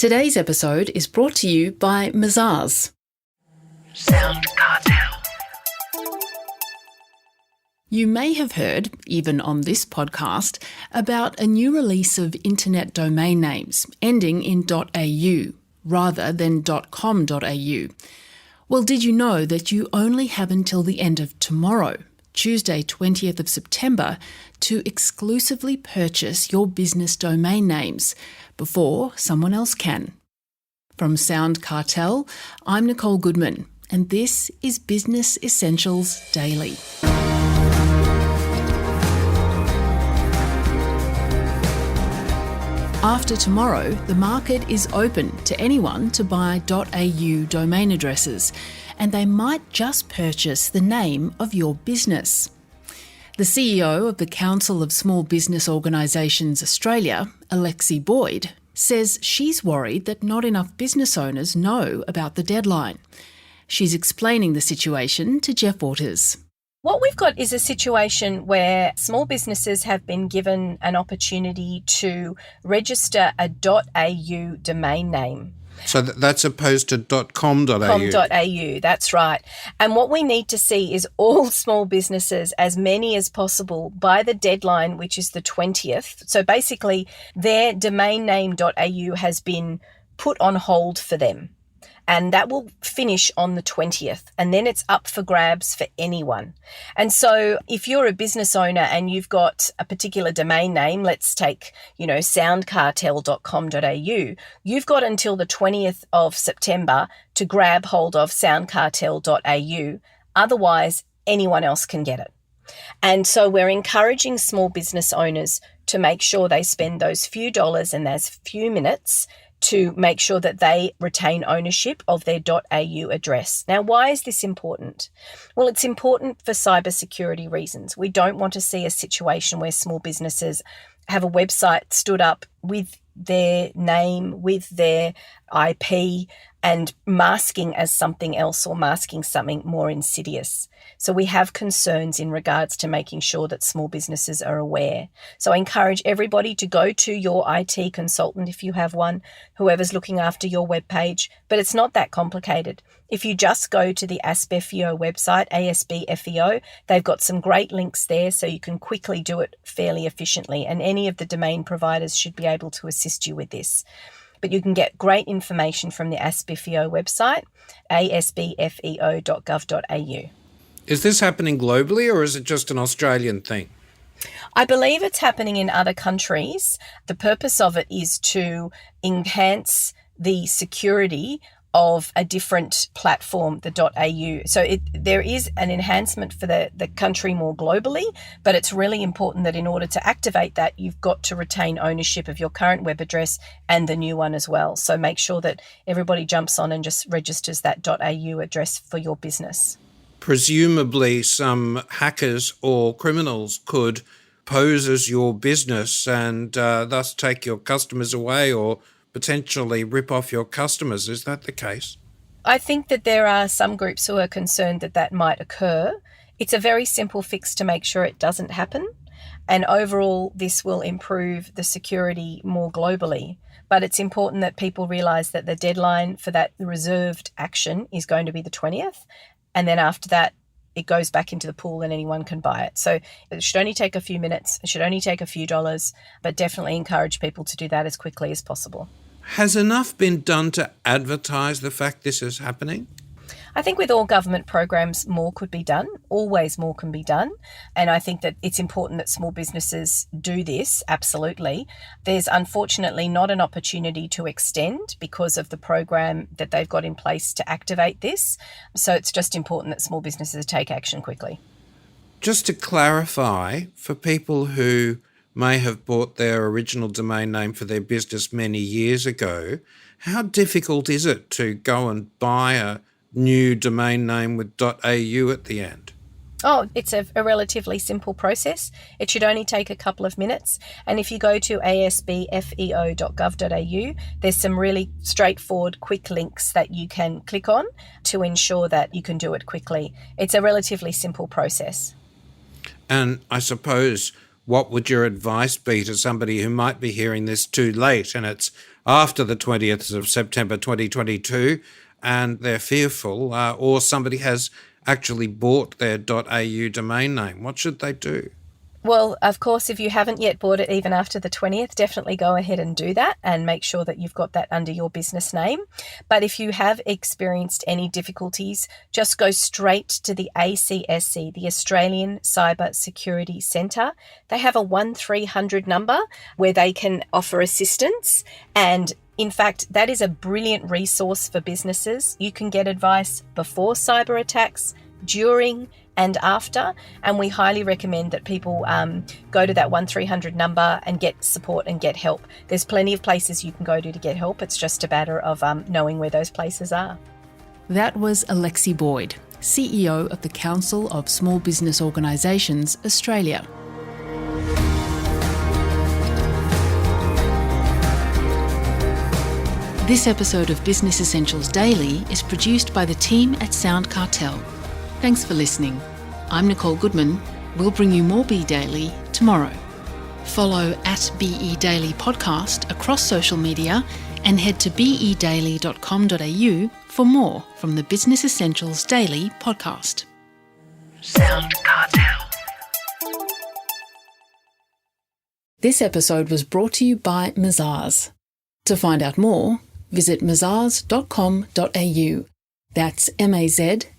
Today's episode is brought to you by Mazars. SoundCartel. You may have heard, even on this podcast, about a new release of internet domain names ending in .au rather than .com.au. Well, did you know that you only have until the end of tomorrow, Tuesday 20th of September, to exclusively purchase your business domain names before someone else can? From SoundCartel, I'm Nicole Goodman, and this is Business Essentials Daily. After tomorrow, the market is open to anyone to buy .au domain addresses, and they might just purchase the name of your business. The CEO of the Council of Small Business Organisations Australia, Alexi Boyd, says she's worried that not enough business owners know about the deadline. She's explaining the situation to Jeff Waters. What we've got is a situation where small businesses have been given an opportunity to register a .au domain name. So that's opposed to .com.au? .com.au, that's right. And what we need to see is all small businesses, as many as possible, by the deadline, which is the 20th. So basically, their domain name .au has been put on hold for them. And that will finish on the 20th. And then it's up for grabs for anyone. And so if you're a business owner and you've got a particular domain name, let's take, soundcartel.com.au, you've got until the 20th of September to grab hold of soundcartel.au. Otherwise, anyone else can get it. And so we're encouraging small business owners to make sure they spend those few dollars and those few minutes to make sure that they retain ownership of their .au address. Now, why is this important? Well, it's important for cybersecurity reasons. We don't want to see a situation where small businesses have a website stood up with their name, with their IP, and masking as something else or masking something more insidious. So we have concerns in regards to making sure that small businesses are aware. So I encourage everybody to go to your IT consultant if you have one, whoever's looking after your webpage, but it's not that complicated. If you just go to the ASBFEO website, ASBFEO, they've got some great links there so you can quickly do it fairly efficiently, and any of the domain providers should be able to assist you with this. But you can get great information from the ASBFEO website, asbfeo.gov.au. Is this happening globally or is it just an Australian thing? I believe it's happening in other countries. The purpose of it is to enhance the security of a different platform, the .au. So there is an enhancement for the country more globally, but it's really important that in order to activate that, you've got to retain ownership of your current web address and the new one as well. So make sure that everybody jumps on and just registers that .au address for your business. Presumably some hackers or criminals could pose as your business and thus take your customers away or potentially rip off your customers. Is that the case? I think that there are some groups who are concerned that that might occur. It's a very simple fix to make sure it doesn't happen. And overall, this will improve the security more globally. But it's important that people realise that the deadline for that reserved action is going to be the 20th. And then after that, it goes back into the pool and anyone can buy it. So it should only take a few minutes. It should only take a few dollars, but definitely encourage people to do that as quickly as possible. Has enough been done to advertise the fact this is happening? I think with all government programs, more could be done. Always more can be done. And I think that it's important that small businesses do this, absolutely. There's unfortunately not an opportunity to extend because of the program that they've got in place to activate this. So it's just important that small businesses take action quickly. Just to clarify, for people who may have bought their original domain name for their business many years ago, how difficult is it to go and buy a new domain name with .au at the end? Oh, it's a relatively simple process. It should only take a couple of minutes. And if you go to asbfeo.gov.au, there's some really straightforward, quick links that you can click on to ensure that you can do it quickly. It's a relatively simple process. And I suppose, what would your advice be to somebody who might be hearing this too late and it's after the 20th of September 2022 and they're fearful, or somebody has actually bought their .au domain name, what should they do? Well, of course, if you haven't yet bought it even after the 20th, definitely go ahead and do that and make sure that you've got that under your business name. But if you have experienced any difficulties, just go straight to the ACSC, the Australian Cyber Security Centre. They have a 1300 number where they can offer assistance. And in fact, that is a brilliant resource for businesses. You can get advice before cyber attacks, during and after, and we highly recommend that people go to that 1300 number and get support and get help. There's plenty of places you can go to get help. It's just a matter of knowing where those places are. That was Alexi Boyd, CEO of the Council of Small Business Organisations Australia. This episode of Business Essentials Daily is produced by the team at SoundCartel. Thanks for listening. I'm Nicole Goodman. We'll bring you more Be Daily tomorrow. Follow @BE Daily Podcast across social media and head to bedaily.com.au for more from the Business Essentials Daily podcast. SoundCartel. This episode was brought to you by Mazars. To find out more, visit mazars.com.au. That's mazars.com.au.